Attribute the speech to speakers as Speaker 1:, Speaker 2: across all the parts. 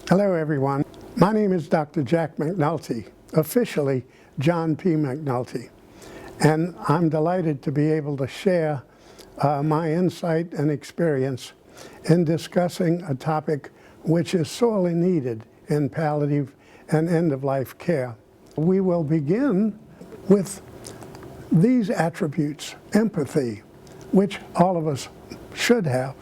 Speaker 1: Hello everyone, my name is Dr. Jack McNulty, officially John P. McNulty, and I'm delighted to be able to share my insight and experience in discussing a topic which is sorely needed in palliative and end-of-life care. We will begin with these attributes: empathy, which all of us should have,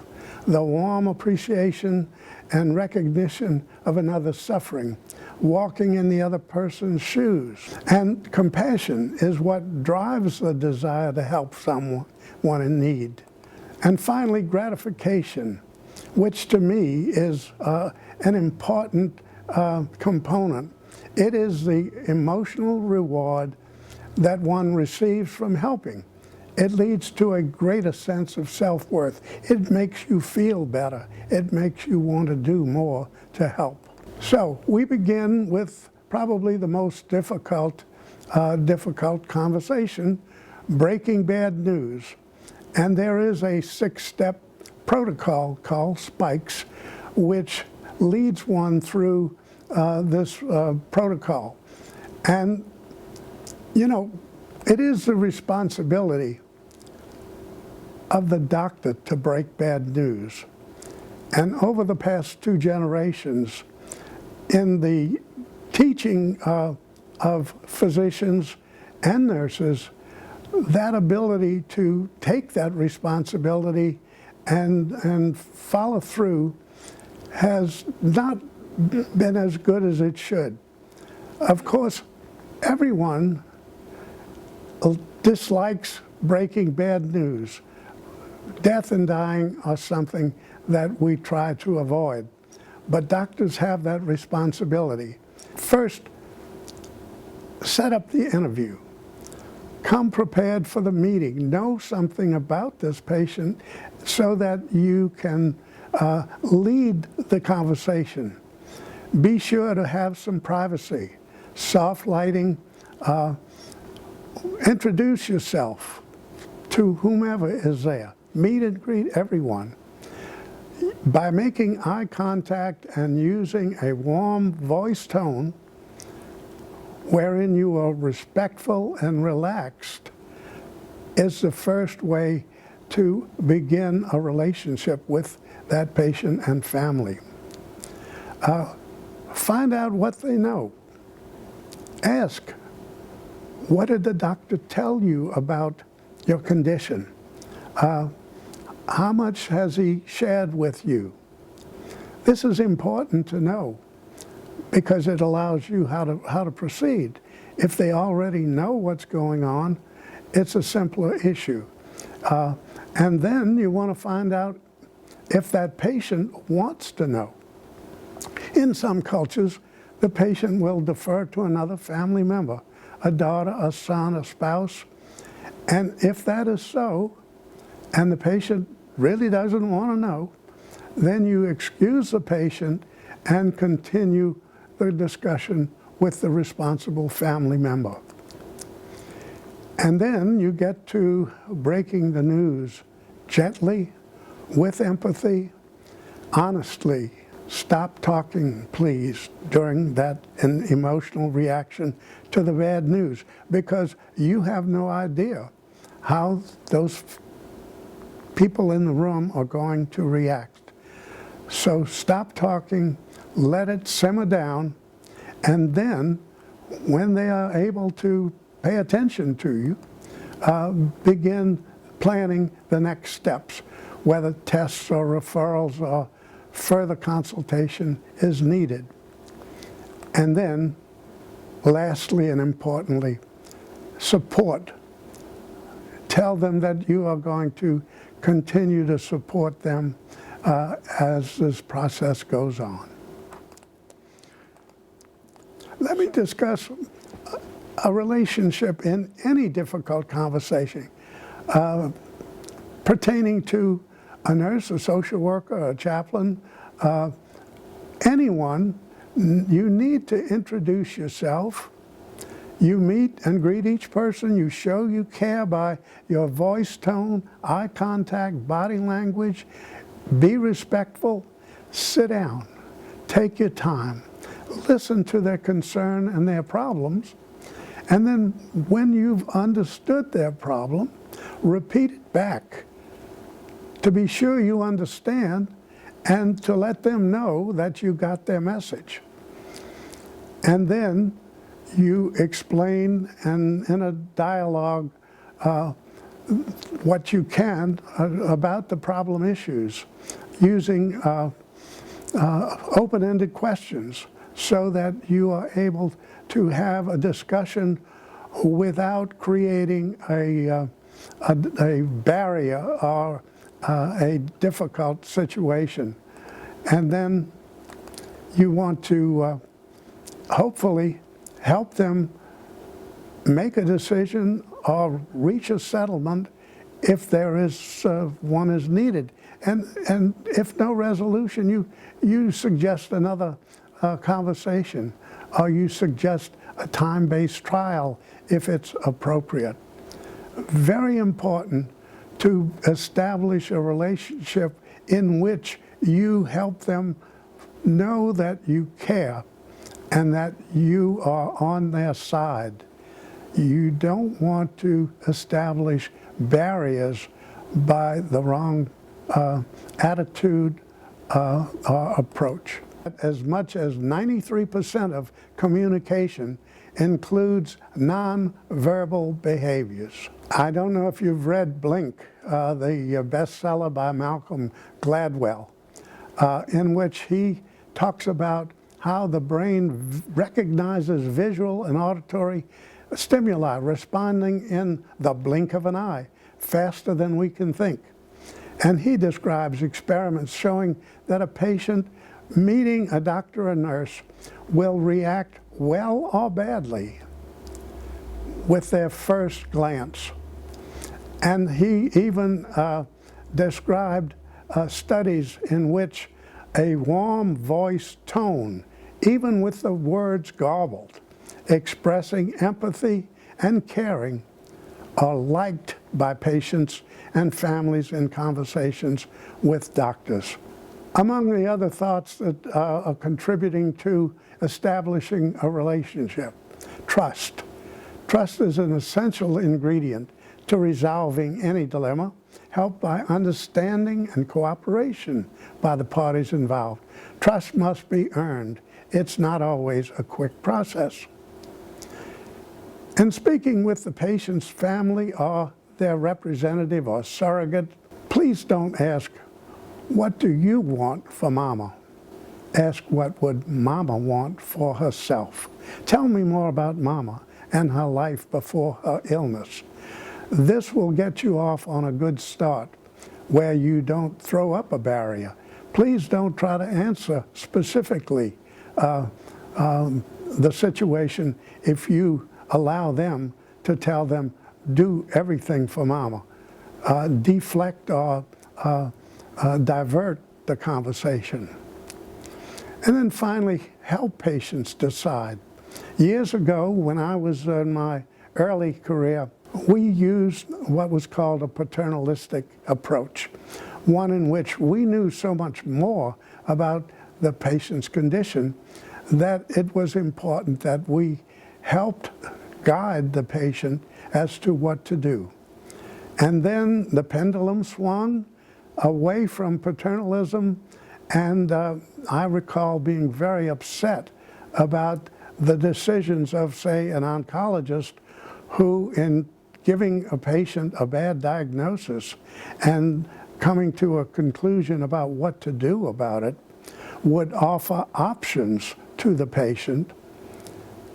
Speaker 1: the warm appreciation and recognition of another's suffering, walking in the other person's shoes. And compassion is what drives the desire to help someone in need. And finally, gratification, which to me is an important component. It is the emotional reward that one receives from helping. It leads to a greater sense of self-worth. It makes you feel better. It makes you want to do more to help. So we begin with probably the most difficult conversation, breaking bad news. And there is a 6-step protocol called SPIKES, which leads one through this protocol. And, you know, it is the responsibility of the doctor to break bad news. And over the past 2 generations, in the teaching of physicians and nurses, that ability to take that responsibility and follow through has not been as good as it should. Of course, everyone dislikes breaking bad news. Death and dying are something that we try to avoid, but doctors have that responsibility. First, set up the interview. Come prepared for the meeting. Know something about this patient so that you can lead the conversation. Be sure to have some privacy, soft lighting. Introduce yourself to whomever is there. Meet and greet everyone. By making eye contact and using a warm voice tone wherein you are respectful and relaxed is the first way to begin a relationship with that patient and family. Find out what they know. Ask, what did the doctor tell you about your condition? How much has he shared with you? This is important to know because it allows you how to proceed. If they already know what's going on, it's a simpler issue. And then you want to find out if that patient wants to know. In some cultures, the patient will defer to another family member, a daughter, a son, a spouse. And if that is so, and the patient really doesn't want to know, then you excuse the patient and continue the discussion with the responsible family member. And then you get to breaking the news gently, with empathy, honestly. Stop talking, please, during that emotional reaction to the bad news, because you have no idea how those people in the room are going to react. So stop talking, let it simmer down, and then when they are able to pay attention to you, begin planning the next steps, whether tests or referrals or further consultation is needed. And then, lastly and importantly, support. Tell them that you are going to continue to support them as this process goes on. Let me discuss a relationship in any difficult conversation pertaining to a nurse, a social worker, a chaplain, anyone. You need to introduce yourself. You meet and greet each person. You show you care by your voice tone, eye contact, body language. Be respectful. Sit down. Take your time. Listen to their concern and their problems. And then when you've understood their problem, repeat it back to be sure you understand and to let them know that you got their message. And then you explain and in a dialogue what you can about the problem issues using open-ended questions so that you are able to have a discussion without creating a barrier or a difficult situation. And then you want to hopefully help them make a decision or reach a settlement if there is one is needed. And if no resolution, you suggest another conversation, or you suggest a time-based trial if it's appropriate. Very important to establish a relationship in which you help them know that you care and that you are on their side. You don't want to establish barriers by the wrong attitude or approach. As much as 93% of communication includes nonverbal behaviors. I don't know if you've read Blink, the bestseller by Malcolm Gladwell, in which he talks about how the brain recognizes visual and auditory stimuli responding in the blink of an eye, faster than we can think. And he describes experiments showing that a patient meeting a doctor or nurse will react well or badly with their first glance. And he even described studies in which a warm voice tone, even with the words garbled, expressing empathy and caring, are liked by patients and families in conversations with doctors. Among the other thoughts that are contributing to establishing a relationship, trust. Trust is an essential ingredient to resolving any dilemma, helped by understanding and cooperation by the parties involved. Trust must be earned. It's not always a quick process. In speaking with the patient's family or their representative or surrogate, please don't ask, "What do you want for Mama?" Ask, "What would Mama want for herself?" Tell me more about Mama and her life before her illness. This will get you off on a good start where you don't throw up a barrier. Please don't try to answer specifically the situation if you allow them to tell them, "Do everything for Mama." Deflect or divert the conversation. And then finally, help patients decide. Years ago, when I was in my early career, we used what was called a paternalistic approach, one in which we knew so much more about the patient's condition that it was important that we helped guide the patient as to what to do. And then the pendulum swung away from paternalism, and I recall being very upset about the decisions of, say, an oncologist who, in giving a patient a bad diagnosis and coming to a conclusion about what to do about it, would offer options to the patient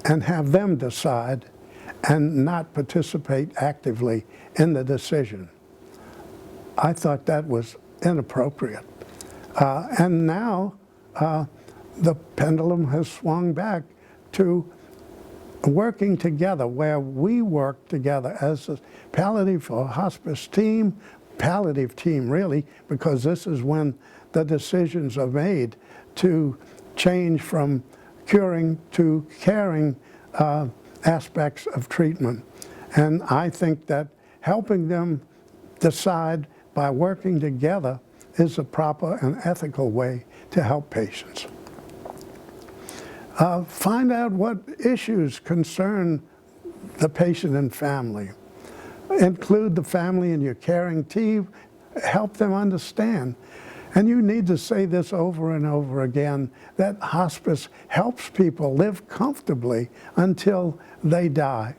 Speaker 1: and have them decide and not participate actively in the decision. I thought that was inappropriate. And now the pendulum has swung back to working together, where we work together as a palliative or hospice team, palliative team really, because this is when the decisions are made to change from curing to caring aspects of treatment. And I think that helping them decide by working together is a proper and ethical way to help patients. Find out what issues concern the patient and family. Include the family in your caring team. Help them understand. And you need to say this over and over again, that hospice helps people live comfortably until they die.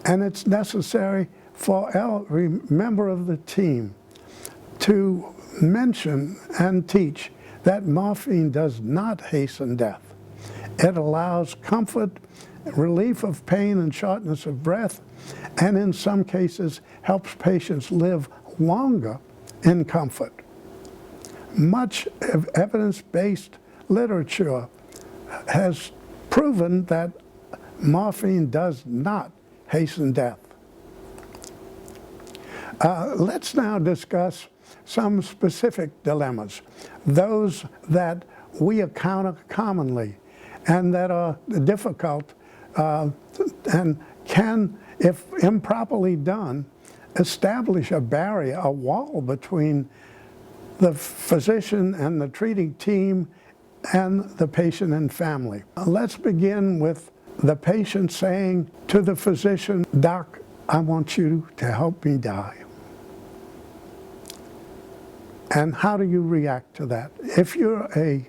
Speaker 1: And it's necessary for every member of the team to mention and teach that morphine does not hasten death. It allows comfort, relief of pain and shortness of breath, and in some cases helps patients live longer in comfort. Much evidence-based literature has proven that morphine does not hasten death. Let's now discuss some specific dilemmas, those that we encounter commonly and that are difficult and can, if improperly done, establish a barrier, a wall between the physician and the treating team and the patient and family. Let's begin with the patient saying to the physician, "Doc, I want you to help me die." And how do you react to that? If you're a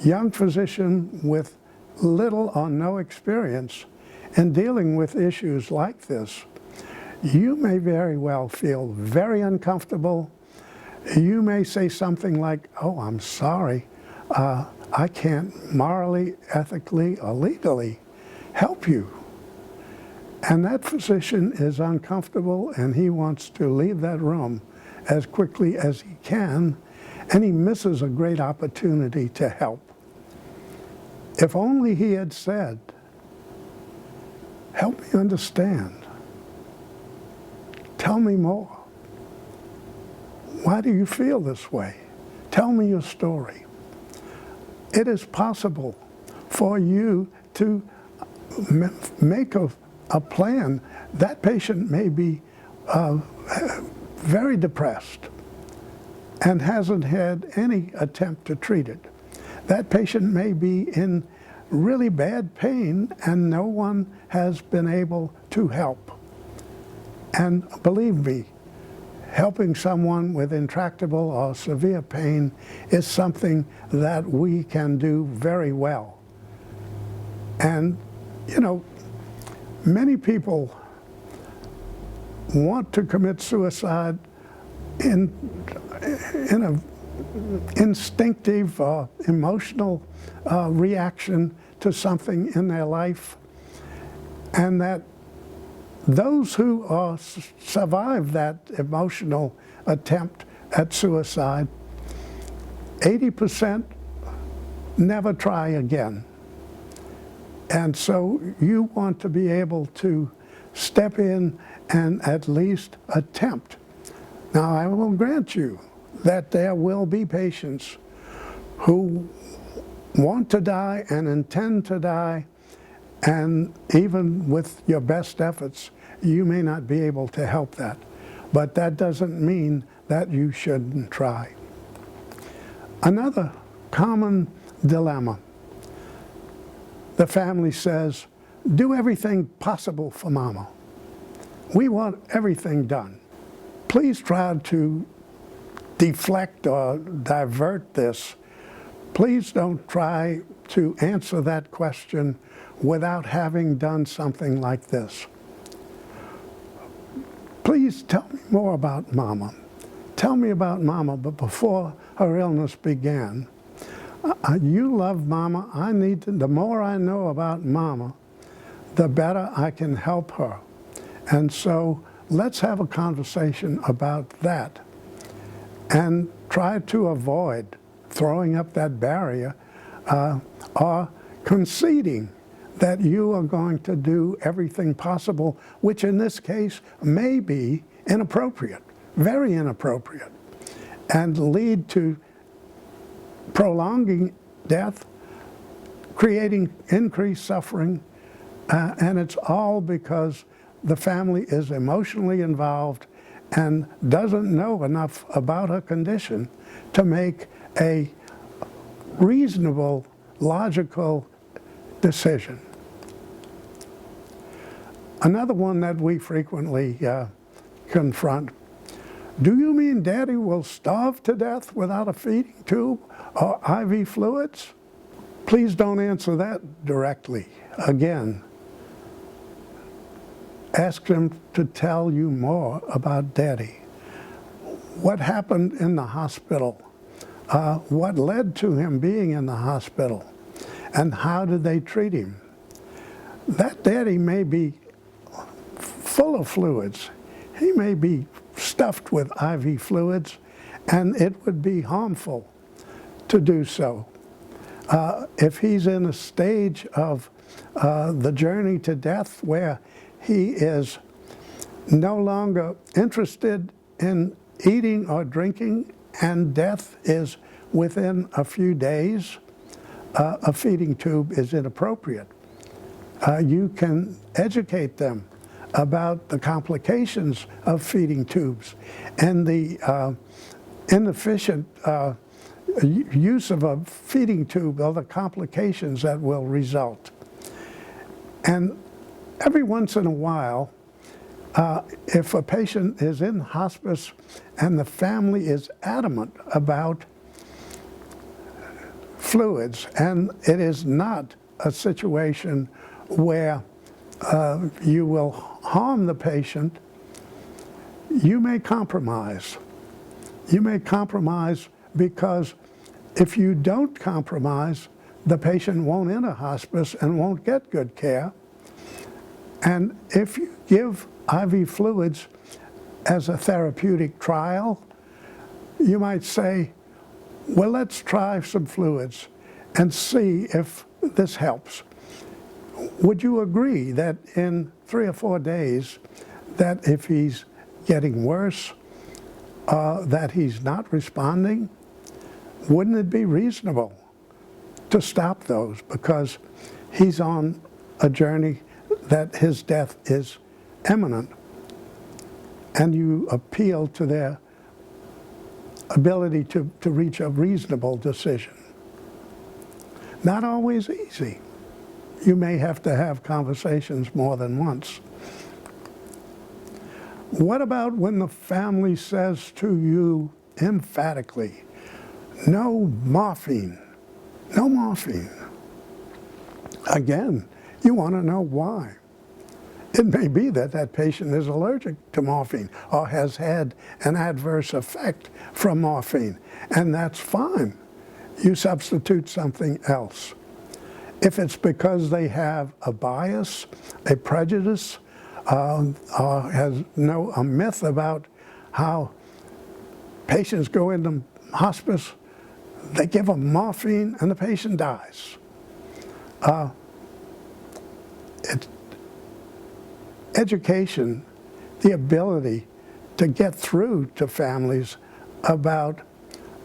Speaker 1: young physician with little or no experience in dealing with issues like this, you may very well feel very uncomfortable. You may say something like, "Oh, I'm sorry, I can't morally, ethically, or legally help you." And that physician is uncomfortable and he wants to leave that room as quickly as he can, and he misses a great opportunity to help. If only he had said, "Help me understand. Tell me more. Why do you feel this way? Tell me your story." It is possible for you to make a plan. That patient may be very depressed and hasn't had any attempt to treat it. That patient may be in really bad pain and no one has been able to help. And believe me, helping someone with intractable or severe pain is something that we can do very well. And, you know, many people want to commit suicide in an instinctive or emotional reaction to something in their life, and that those who survive that emotional attempt at suicide, 80% never try again. And so you want to be able to step in and at least attempt. Now, I will grant you that there will be patients who want to die and intend to die, and even with your best efforts, you may not be able to help that. But that doesn't mean that you shouldn't try. Another common dilemma. The family says, "Do everything possible for Mama. We want everything done." Please try to deflect or divert this. Please don't try to answer that question without having done something like this. "Please tell me more about Mama. Tell me about Mama, but before her illness began. You love Mama. The more I know about Mama, the better I can help her. And so let's have a conversation about that and try to avoid throwing up that barrier or conceding that you are going to do everything possible, which in this case may be inappropriate, very inappropriate, and lead to prolonging death, creating increased suffering, and it's all because the family is emotionally involved and doesn't know enough about her condition to make a reasonable logical decision. Another one that we frequently confront: do you mean Daddy will starve to death without a feeding tube or IV fluids? Please don't answer that directly. Again, ask him to tell you more about Daddy. What happened in the hospital? What led to him being in the hospital? And how did they treat him? That Daddy may be full of fluids. He may be stuffed with IV fluids, and it would be harmful to do so. If he's in a stage of the journey to death where he is no longer interested in eating or drinking, and death is within a few days, a feeding tube is inappropriate. You can educate them about the complications of feeding tubes and the inefficient use of a feeding tube, or the complications that will result. And every once in a while, if a patient is in hospice and the family is adamant about fluids, and it is not a situation where you will harm the patient, you may compromise. You may compromise because if you don't compromise, the patient won't enter hospice and won't get good care. And if you give IV fluids as a therapeutic trial, you might say, well, let's try some fluids and see if this helps. Would you agree that in 3 or 4 days, that if he's getting worse, that he's not responding, wouldn't it be reasonable to stop those, because he's on a journey that his death is imminent, and you appeal to their ability to reach a reasonable decision? Not always easy. You may have to have conversations more than once. What about when the family says to you emphatically, no morphine, no morphine? Again, you want to know why. It may be that that patient is allergic to morphine or has had an adverse effect from morphine, and that's fine. You substitute something else. If it's because they have a bias, a prejudice, or has a myth about how patients go into hospice, they give them morphine and the patient dies. Education, the ability to get through to families about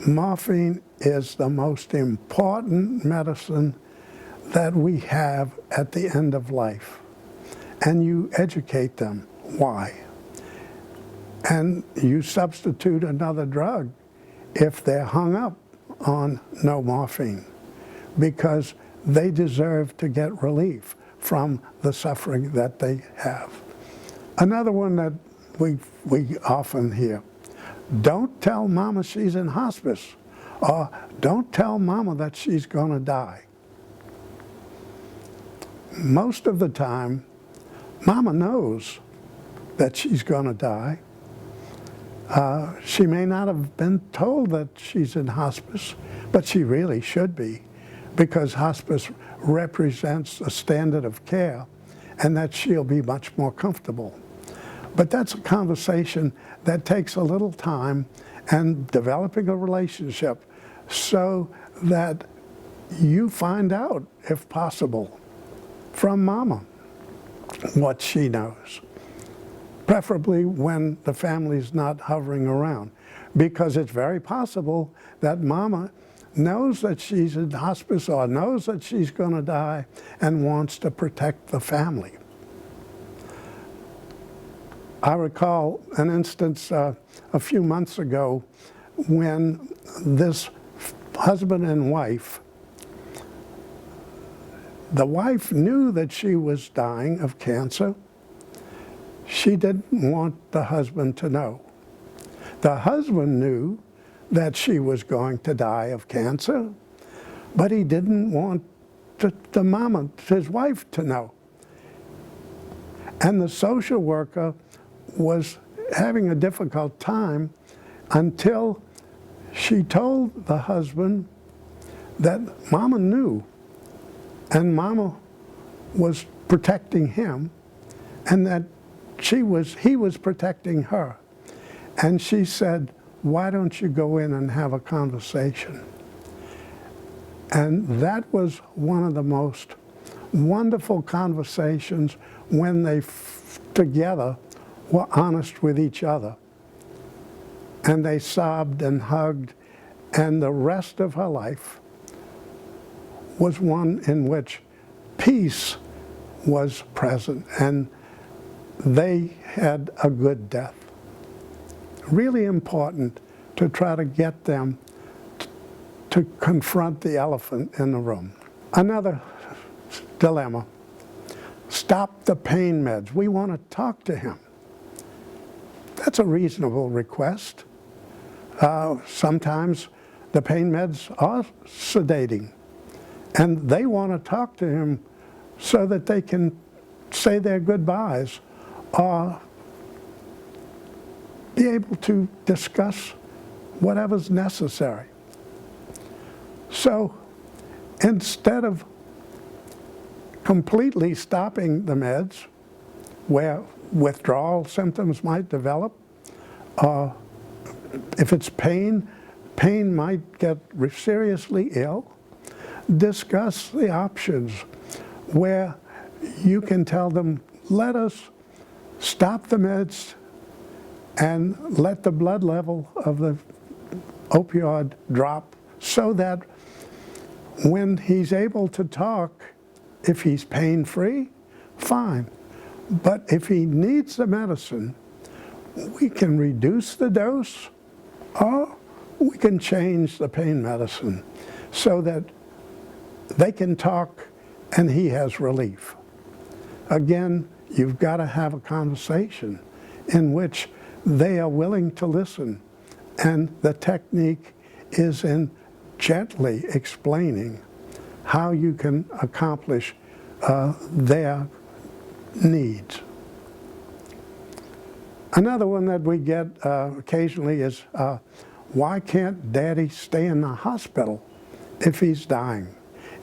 Speaker 1: morphine is the most important medicine that we have at the end of life. And you educate them why. And you substitute another drug if they're hung up on no morphine, because they deserve to get relief from the suffering that they have. Another one that we often hear: don't tell Mama she's in hospice, or don't tell Mama that she's going to die. Most of the time, Mama knows that she's going to die. She may not have been told that she's in hospice, but she really should be, because hospice represents a standard of care, and that she'll be much more comfortable. But that's a conversation that takes a little time and developing a relationship so that you find out, if possible, from Mama what she knows, preferably when the family's not hovering around, because it's very possible that Mama knows that she's in hospice or knows that she's going to die and wants to protect the family. I recall an instance a few months ago when this husband and wife The wife knew that she was dying of cancer. She didn't want the husband to know. The husband knew that she was going to die of cancer, but he didn't want the mama, his wife, to know. And the social worker was having a difficult time until she told the husband that Mama knew, and Mama was protecting him, and that he was protecting her. And she said, "Why don't you go in and have a conversation?" And that was one of the most wonderful conversations when they together were honest with each other. And they sobbed and hugged, and the rest of her life was one in which peace was present, and they had a good death. Really important to try to get them to confront the elephant in the room. Another dilemma: stop the pain meds. We want to talk to him. That's a reasonable request. Sometimes the pain meds are sedating, and they want to talk to him so that they can say their goodbyes or be able to discuss whatever's necessary. So instead of completely stopping the meds, where withdrawal symptoms might develop, if it's pain might get seriously ill, discuss the options where you can tell them, let us stop the meds and let the blood level of the opioid drop, so that when he's able to talk, if he's pain-free, fine. But if he needs the medicine, we can reduce the dose, or we can change the pain medicine so that they can talk and he has relief. Again, you've got to have a conversation in which they are willing to listen, and the technique is in gently explaining how you can accomplish their needs. Another one that we get occasionally is, why can't Daddy stay in the hospital if he's dying?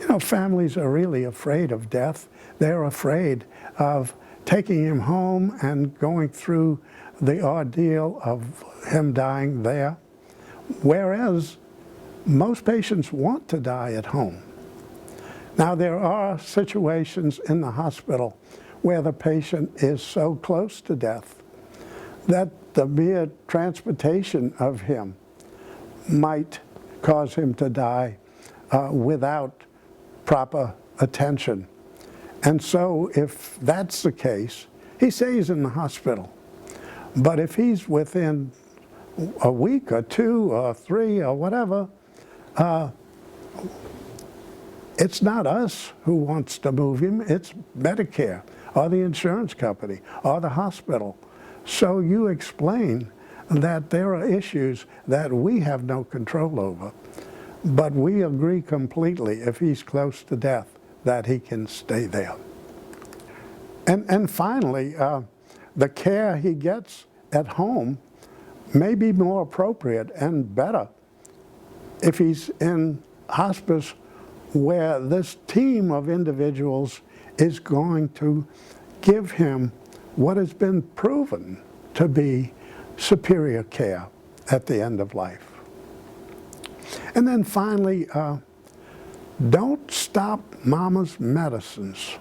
Speaker 1: You know, families are really afraid of death. They're afraid of taking him home and going through the ordeal of him dying there, whereas most patients want to die at home. Now, there are situations in the hospital where the patient is so close to death that the mere transportation of him might cause him to die without proper attention. And so if that's the case, he stays in the hospital. But if he's within a week or 2 or 3 or whatever, it's not us who wants to move him, it's Medicare or the insurance company or the hospital. So you explain that there are issues that we have no control over, but we agree completely, if he's close to death, that he can stay there. And finally, the care he gets at home may be more appropriate and better if he's in hospice, where this team of individuals is going to give him what has been proven to be superior care at the end of life. And then finally, don't stop Mama's medicines.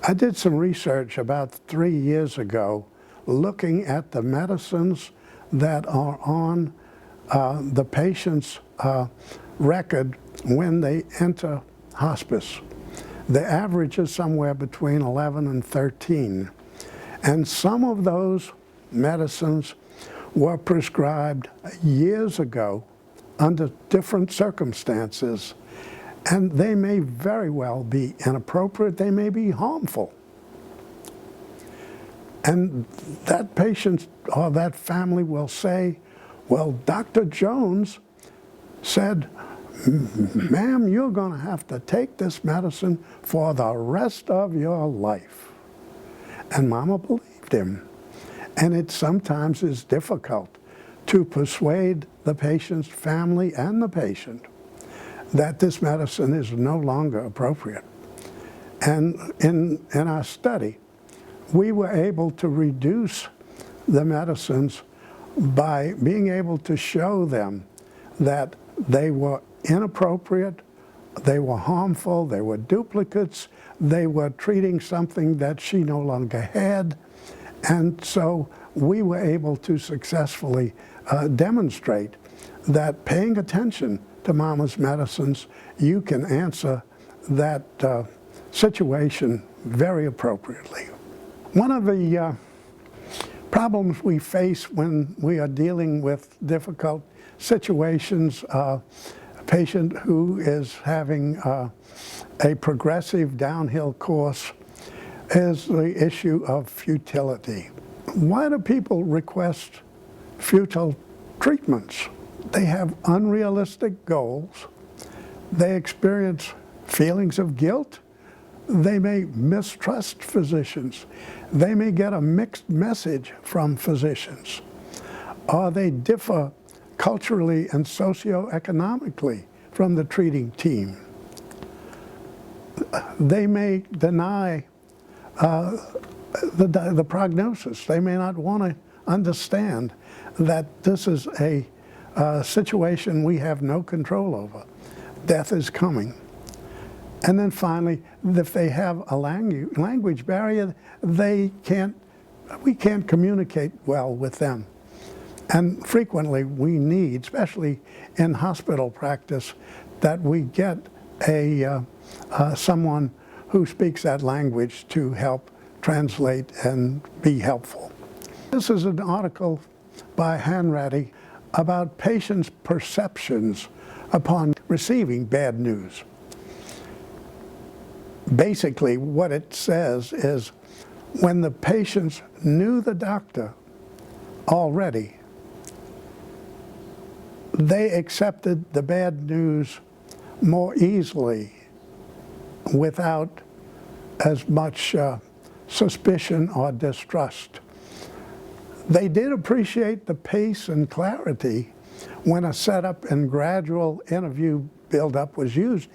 Speaker 1: I did some research about 3 years ago looking at the medicines that are on the patient's record when they enter hospice. The average is somewhere between 11 and 13. And some of those medicines were prescribed years ago under different circumstances. And they may very well be inappropriate, they may be harmful. And that patient or that family will say, well, Dr. Jones said, ma'am, you're going to have to take this medicine for the rest of your life. And Mama believed him. And it sometimes is difficult to persuade the patient's family and the patient that this medicine is no longer appropriate. And in our study, we were able to reduce the medicines by being able to show them that they were inappropriate, they were harmful, they were duplicates, they were treating something that she no longer had. And so we were able to successfully demonstrate that paying attention to Mama's medicines, you can answer that situation very appropriately. One of the problems we face when we are dealing with difficult situations, a patient who is having a progressive downhill course, is the issue of futility. Why do people request futile treatments? They have unrealistic goals. They experience feelings of guilt. They may mistrust physicians. They may get a mixed message from physicians. Or they differ culturally and socioeconomically from the treating team. They may deny the prognosis. They may not want to understand that this is a situation we have no control over. Death is coming. And then finally, if they have a language barrier, we can't communicate well with them. And frequently we need, especially in hospital practice, that we get someone who speaks that language to help translate and be helpful. This is an article by Hanratty about patients' perceptions upon receiving bad news. Basically, what it says is when the patients knew the doctor already, they accepted the bad news more easily without as much suspicion or distrust. They did appreciate the pace and clarity when a setup and gradual interview build-up was used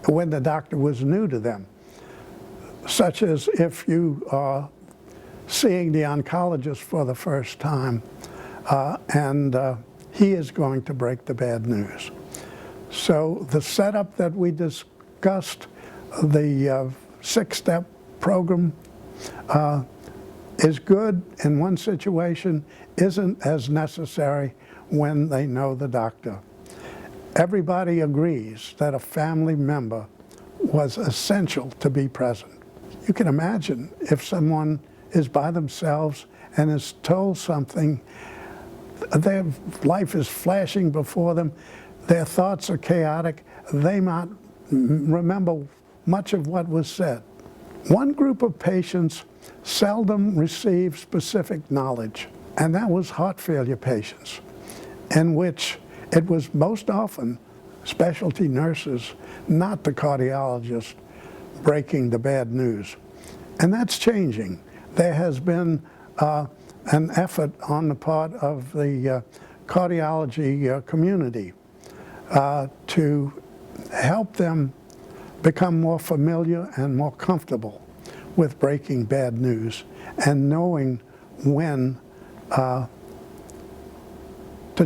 Speaker 1: when the doctor was new to them, such as if you are seeing the oncologist for the first time and he is going to break the bad news. So the setup that we discussed, the 6-step program, is good in one situation, isn't as necessary when they know the doctor. Everybody agrees that a family member was essential to be present. You can imagine if someone is by themselves and is told something, their life is flashing before them, their thoughts are chaotic, they might remember much of what was said. One group of patients seldom received specific knowledge, and that was heart failure patients, in which it was most often specialty nurses, not the cardiologist, breaking the bad news. And that's changing. There has been an effort on the part of the cardiology community to help them become more familiar and more comfortable with breaking bad news and knowing when to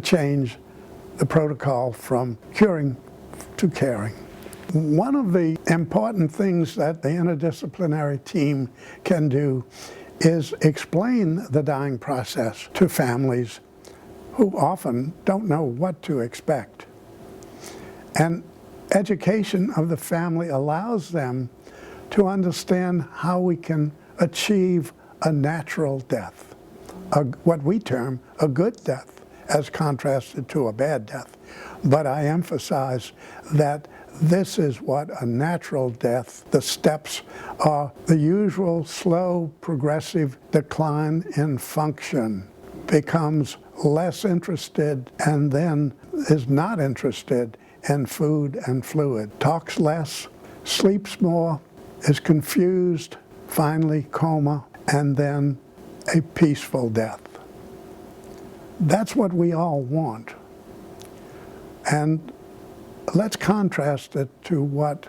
Speaker 1: change the protocol from curing to caring. One of the important things that the interdisciplinary team can do is explain the dying process to families who often don't know what to expect. And education of the family allows them to understand how we can achieve a natural death, what we term a good death, as contrasted to a bad death. But I emphasize that this is what a natural death, the steps are the usual slow progressive decline in function, becomes less interested and then is not interested in food and fluid, talks less, sleeps more, is confused, finally coma, and then a peaceful death. That's what we all want. And let's contrast it to what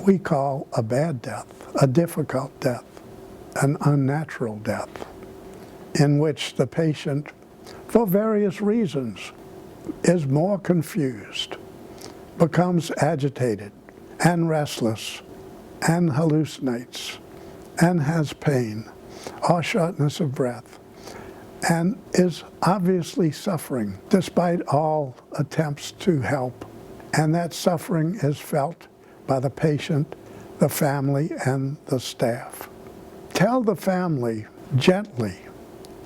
Speaker 1: we call a bad death, a difficult death, an unnatural death, in which the patient, for various reasons, is more confused, becomes agitated and restless, and hallucinates, and has pain or shortness of breath, and is obviously suffering despite all attempts to help. And that suffering is felt by the patient, the family, and the staff. Tell the family gently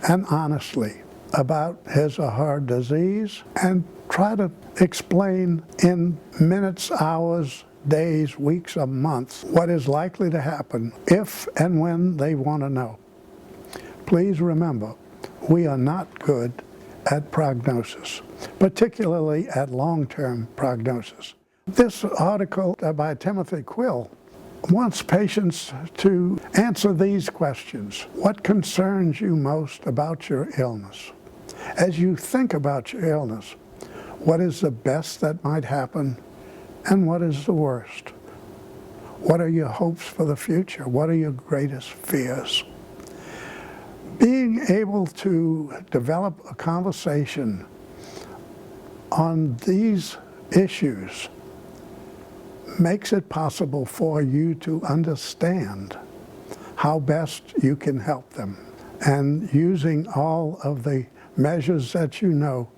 Speaker 1: and honestly about his or her disease, and try to explain in minutes, hours, days, weeks, or months what is likely to happen if and when they want to know. Please remember, we are not good at prognosis, particularly at long-term prognosis. This article by Timothy Quill wants patients to answer these questions. What concerns you most about your illness? As you think about your illness, what is the best that might happen and what is the worst? What are your hopes for the future? What are your greatest fears? Being able to develop a conversation on these issues makes it possible for you to understand how best you can help them. And using all of the measures that you know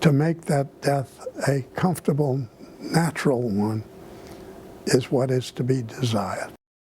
Speaker 1: to make that death a comfortable, natural one is what is to be desired.